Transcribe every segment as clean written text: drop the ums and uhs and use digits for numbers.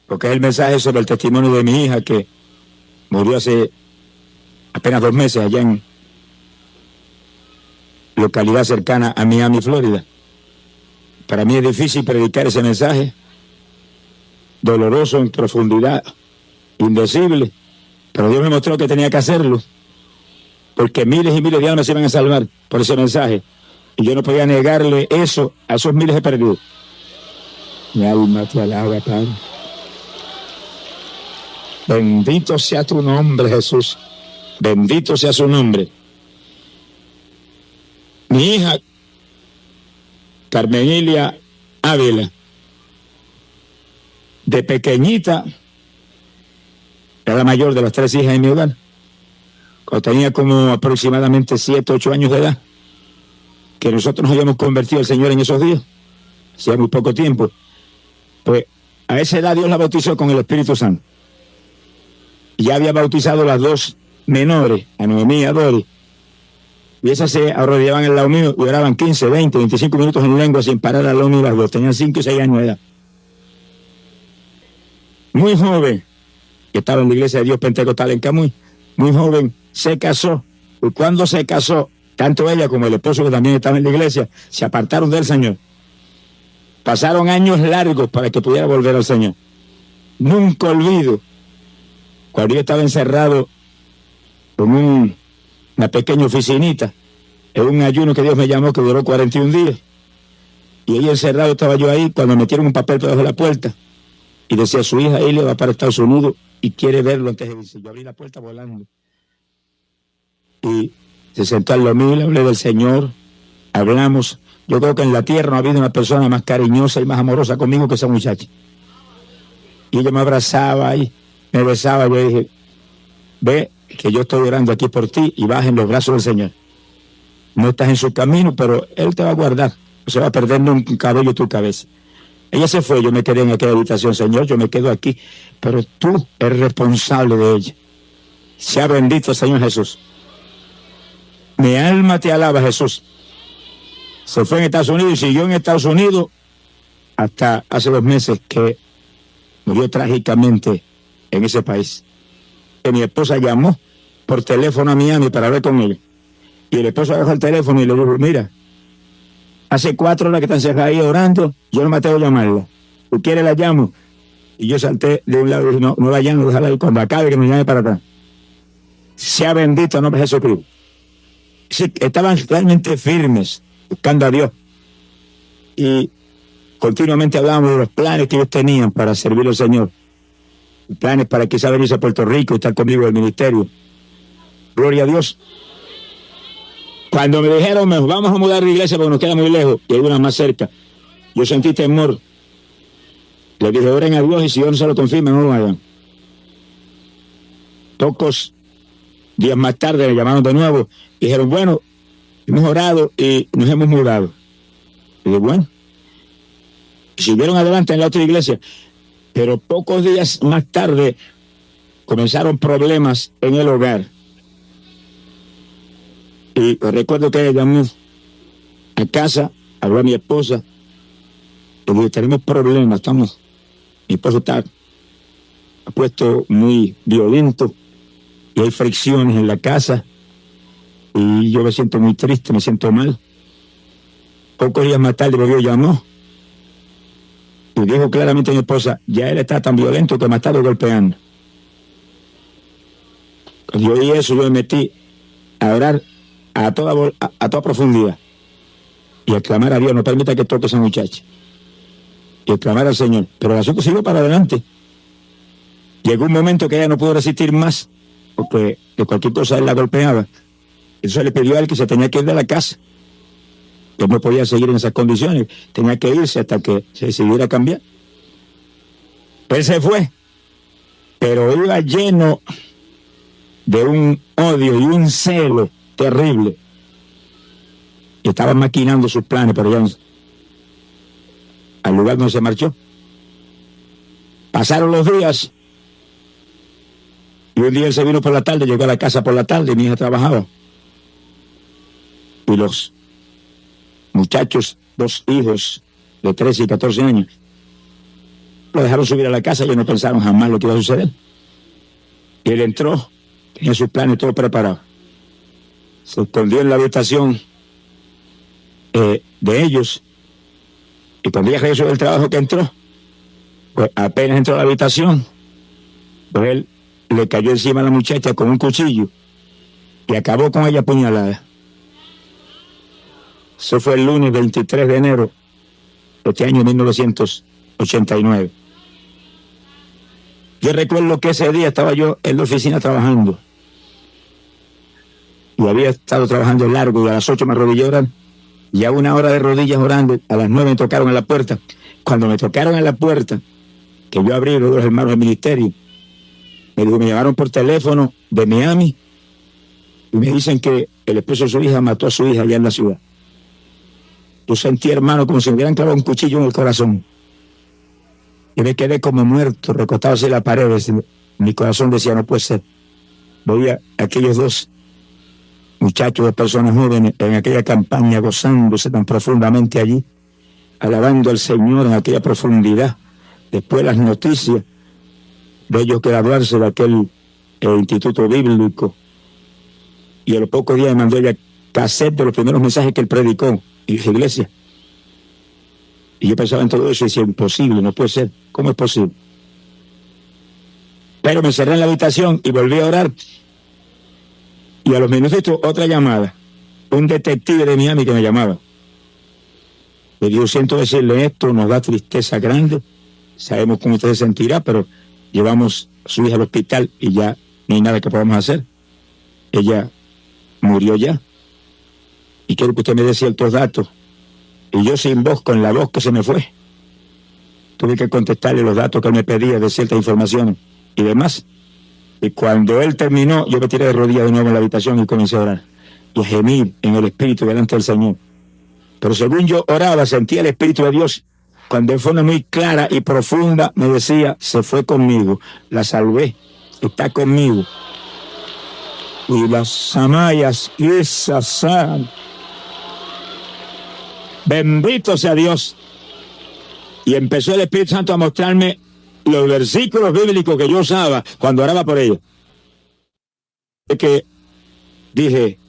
porque es el mensaje sobre el testimonio de mi hija que murió hace apenas 2 meses allá en localidad cercana a Miami, Florida. Para mí es difícil predicar ese mensaje, doloroso en profundidad, indecible, pero Dios me mostró que tenía que hacerlo, porque miles y miles de almas se iban a salvar por ese mensaje, y yo no podía negarle eso a esos miles de perdidos. Mi alma te alaba, Padre. Bendito sea tu nombre, Jesús. Bendito sea su nombre. Mi hija, Carmenilia Ávila, de pequeñita, era la mayor de las 3 hijas de mi hogar. Cuando tenía como aproximadamente 7, 8 años de edad, que nosotros nos habíamos convertido al Señor en esos días, hacía muy poco tiempo, pues a esa edad Dios la bautizó con el Espíritu Santo. Ya había bautizado las 2 menores, a Noemí y a Dori, y esas se arrodillaban al lado mío y oraban 15, 20, 25 minutos en lengua sin parar al lado mío las 2. Tenían 5 y 6 años de edad. Muy joven, que estaba en la iglesia de Dios Pentecostal en Camuy, muy joven, se casó. Y cuando se casó, tanto ella como el esposo, que también estaba en la iglesia, se apartaron del Señor. Pasaron años largos para que pudiera volver al Señor. Nunca olvido cuando yo estaba encerrado en una pequeña oficinita, en un ayuno que Dios me llamó que duró 41 días. Y ahí encerrado estaba yo ahí cuando metieron un papel debajo de la puerta y decía: su hija Elia va para Estados Unidos y quiere verlo antes de irse. Yo abrí la puerta volando y se sentó al lado mío, le hablé del Señor, hablamos. Yo creo que en la tierra no ha habido una persona más cariñosa y más amorosa conmigo que esa muchacha. Y ella me abrazaba y me besaba. Yo dije: ve que yo estoy orando aquí por ti y vas en los brazos del Señor. No estás en su camino, pero Él te va a guardar. No se va a perder un cabello de tu cabeza. Ella se fue, yo me quedé en aquella habitación. Señor, yo me quedo aquí, pero tú eres responsable de ella. Sea bendito, Señor Jesús. Mi alma te alaba, Jesús. Se fue en Estados Unidos y siguió en Estados Unidos hasta hace 2 meses que murió trágicamente en ese país. Que mi esposa llamó por teléfono a Miami para hablar con él. Y el esposo agarró el teléfono y le dijo: mira, hace 4 horas que están cerradas ahí orando, yo no me atrevo a llamarla. ¿Tú quieres la llamo? Y yo salté de un lado y dije: no la llamo, déjala ahí cuando acabe que me llame para atrás. Sea bendito el nombre de Jesucristo. Sí, estaban realmente firmes, buscando a Dios. Y continuamente hablábamos de los planes que ellos tenían para servir al Señor. Planes para quizá venirse a Puerto Rico y estar conmigo en el ministerio. Gloria a Dios. Cuando me dijeron: vamos a mudar de iglesia porque nos queda muy lejos y hay una más cerca, yo sentí temor. Le dije: oren a Dios y si Dios no se lo confirma, no lo hagan. Pocos días más tarde me llamaron de nuevo y dijeron: bueno, hemos orado y nos hemos mudado. Y dije: bueno. Y siguieron adelante en la otra iglesia. Pero pocos días más tarde comenzaron problemas en el hogar. Y recuerdo que ella llamó a casa, habló a mi esposa, y dije: tenemos problemas, mi esposo está puesto muy violento, y hay fricciones en la casa, y yo me siento muy triste, me siento mal. Pocos días más tarde volvió, llamó, y dijo claramente a mi esposa: ya él está tan violento que me ha estado golpeando. Cuando yo oí eso, yo me metí a orar a toda profundidad y a clamar a Dios: no permita que toque a esa muchacha, y a clamar al Señor. Pero el asunto siguió para adelante. Llegó un momento que ella no pudo resistir más, porque de cualquier cosa él la golpeaba. Entonces le pidió a él que se tenía que ir de la casa. Él no podía seguir en esas condiciones, tenía que irse hasta que se decidiera cambiar. Pues se fue, pero iba lleno de un odio y un celo terrible. Y estaba maquinando sus planes, pero ya al lugar donde se marchó. Pasaron los días y un día él se vino por la tarde, llegó a la casa por la tarde, y mi hija trabajaba. Y los muchachos, 2 hijos de 13 y 14 años, Lo dejaron subir a la casa, ellos no pensaron jamás lo que iba a suceder. Y él entró, tenía sus planes todo preparado. Se escondió en la habitación de ellos, y cuando ella regresó del trabajo que entró, pues apenas entró a la habitación, pues él le cayó encima a la muchacha con un cuchillo y acabó con ella apuñalada. Eso fue el lunes 23 de enero de este año 1989. Yo recuerdo que ese día estaba yo en la oficina trabajando, y había estado trabajando largo, y a las 8 me arrodillé a orar, y a 1 hora de rodillas orando, a las 9 me tocaron en la puerta. Cuando me tocaron en la puerta, que yo abrí, los hermanos del ministerio, me llamaron por teléfono de Miami, y me dicen que el esposo de su hija mató a su hija allá en la ciudad. Yo sentí, hermano, como si me hubieran clavado un cuchillo en el corazón. Y me quedé como muerto, recostado hacia la pared. Mi corazón decía, no puede ser. Veía a aquellos 2 muchachos, de personas jóvenes, en aquella campaña, gozándose tan profundamente allí, alabando al Señor en aquella profundidad. Después las noticias de ellos graduarse de aquel instituto bíblico. Y a los pocos días me mandó ella cassette de los primeros mensajes que él predicó en su iglesia. Y yo pensaba en todo eso y decía, imposible, no puede ser. ¿Cómo es posible? Pero me encerré en la habitación y volví a orar. Y a los minutitos otra llamada. Un detective de Miami que me llamaba. Le digo, siento decirle esto, nos da tristeza grande. Sabemos cómo usted se sentirá, pero llevamos a su hija al hospital y ya no hay nada que podamos hacer. Ella murió ya. Y quiero que usted me dé ciertos datos. Y yo sin voz, con la voz que se me fue, tuve que contestarle los datos que él me pedía de ciertas informaciones y demás. Y cuando él terminó, yo me tiré de rodillas de nuevo en la habitación y comencé a orar y a gemir en el Espíritu delante del Señor. Pero según yo oraba, sentía el Espíritu de Dios, cuando de forma muy clara y profunda me decía, se fue conmigo, la salvé, está conmigo. Y las samayas, y esas, bendito sea Dios. Y empezó el Espíritu Santo a mostrarme los versículos bíblicos que yo usaba cuando oraba por ellos. Es que dije,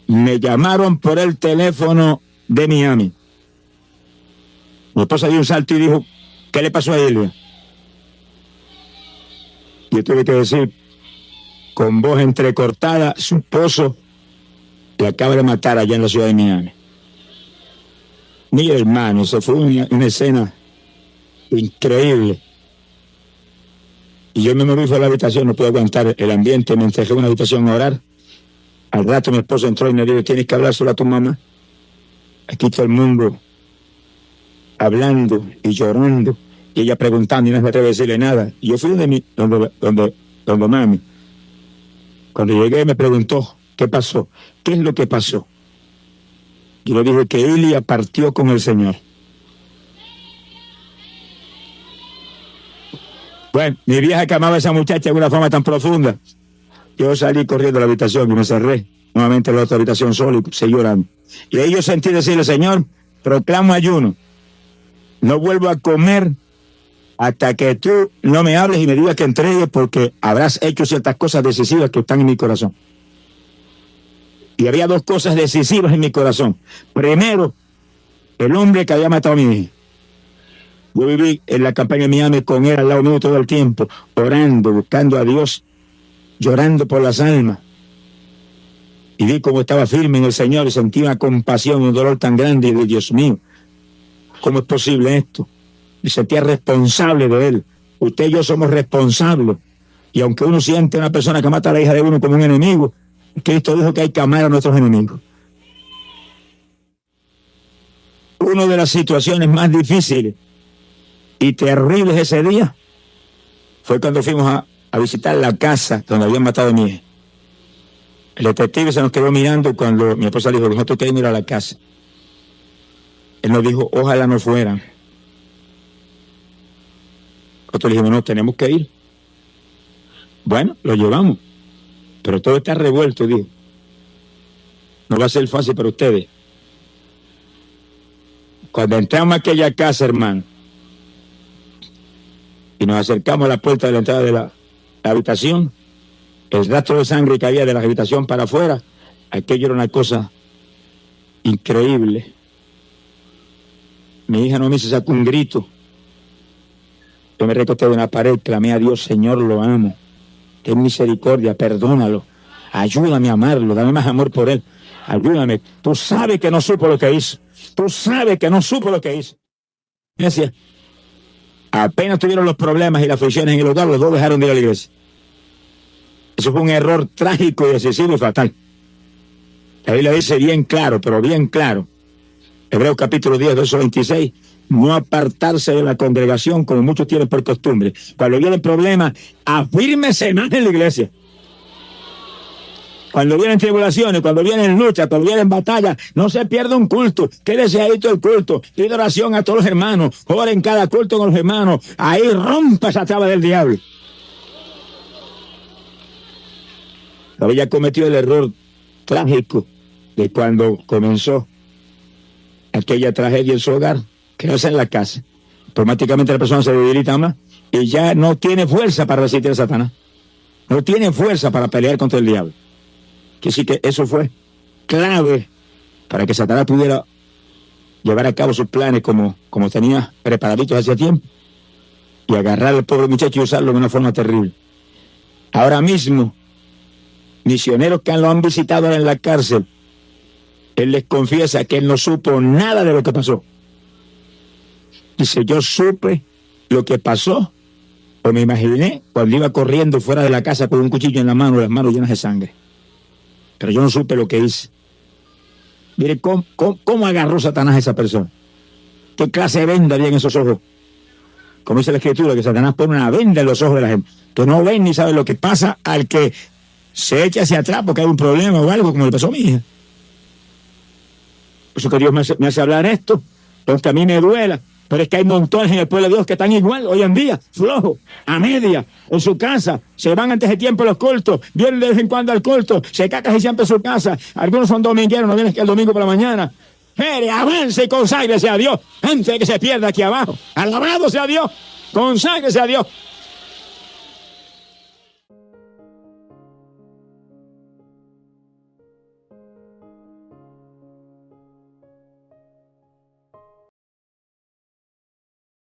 me llamaron por el teléfono de Miami. Mi esposa dio un salto y dijo, ¿qué le pasó a Elia? Yo tuve que decir, con voz entrecortada, su esposo le acaba de matar allá en la ciudad de Miami. Mi hermano, eso fue una escena increíble. Y yo me moví a la habitación, no pude aguantar el ambiente, me encerré en una habitación a orar. Al rato mi esposo entró y me dijo, tienes que hablar solo a tu mamá. Aquí todo el mundo hablando y llorando, y ella preguntando y no me atreví a decirle nada. Y yo fui donde mami. Cuando llegué me preguntó, ¿qué pasó? ¿Qué es lo que pasó? Y le dije que Elia partió con el Señor. Bueno, mi vieja que amaba a esa muchacha de una forma tan profunda. Yo salí corriendo a la habitación y me cerré nuevamente en la otra habitación solo y seguí llorando. Y ahí yo sentí decirle, Señor, proclamo ayuno. No vuelvo a comer hasta que tú no me hables y me digas que entregue, porque habrás hecho ciertas cosas decisivas que están en mi corazón. Y había 2 cosas decisivas en mi corazón. Primero, el hombre que había matado a mi hija. Yo viví en la campaña de Miami con él al lado mío todo el tiempo, orando, buscando a Dios, llorando por las almas. Y vi cómo estaba firme en el Señor y sentí una compasión y un dolor tan grande. Y dije, Dios mío, ¿cómo es posible esto? Y sentía responsable de él. Usted y yo somos responsables. Y aunque uno siente a una persona que mata a la hija de uno como un enemigo, Cristo dijo que hay que amar a nuestros enemigos. Una de las situaciones más difíciles y terribles ese día fue cuando fuimos a visitar la casa donde habían matado a mi hija. El detective se nos quedó mirando cuando mi esposa dijo, nosotros queremos ir a la casa. Él nos dijo, ojalá no fueran. Nosotros le dijimos, no, tenemos que ir. Bueno, lo llevamos. Pero todo está revuelto, dijo. No va a ser fácil para ustedes. Cuando entramos a aquella casa, hermano, y nos acercamos a la puerta de la entrada de la habitación. El rastro de sangre que había de la habitación para afuera, aquello era una cosa increíble. Mi hija no me hizo sacar un grito. Yo me recosté de una pared, clamé a Dios: Señor, lo amo, ten misericordia, perdónalo, ayúdame a amarlo, dame más amor por él, ayúdame. Tú sabes que no supo lo que hizo, tú sabes que no supo lo que hizo. Me decía, apenas tuvieron los problemas y las fricciones en el hogar, los dos dejaron de ir a la iglesia. Eso fue un error trágico y decisivo y fatal. La Biblia dice bien claro, pero bien claro, Hebreos capítulo 10, verso 26, no apartarse de la congregación como muchos tienen por costumbre. Cuando vienen problemas, afírmese más en la iglesia. Cuando vienen tribulaciones, cuando vienen luchas, cuando vienen batallas, no se pierda un culto. Quédese ahí todo el culto. Pide oración a todos los hermanos. Oren cada culto con los hermanos. Ahí rompa esa traba del diablo. Había cometido el error trágico de cuando comenzó aquella tragedia en su hogar, quedarse en la casa. Automáticamente la persona se debilita más y ya no tiene fuerza para resistir a Satanás. No tiene fuerza para pelear contra el diablo. Que sí que eso fue clave para que Satanás pudiera llevar a cabo sus planes como tenía preparaditos hace tiempo y agarrar al pobre muchacho y usarlo de una forma terrible. Ahora mismo, misioneros que lo han visitado en la cárcel, él les confiesa que él no supo nada de lo que pasó. Dice, yo supe lo que pasó, o me imaginé cuando iba corriendo fuera de la casa con un cuchillo en la mano, las manos llenas de sangre. Pero yo no supe lo que hice. Mire, ¿cómo agarró Satanás a esa persona? ¿Qué clase de venda había en esos ojos? Como dice la Escritura, que Satanás pone una venda en los ojos de la gente, que no ven ni saben lo que pasa al que se echa hacia atrás porque hay un problema o algo, como le pasó a mi hija. Por eso que Dios me hace hablar esto, porque a mí me duela. Pero es que hay montones en el pueblo de Dios que están igual hoy en día, flojos, a media, en su casa, se van antes de tiempo a los cultos, vienen de vez en cuando al culto, se cacas y siempre en su casa, algunos son domingueros, no vienen que el domingo por la mañana. Mire, avance y conságrese a Dios, antes de que se pierda aquí abajo. Alabado sea Dios, conságrese a Dios.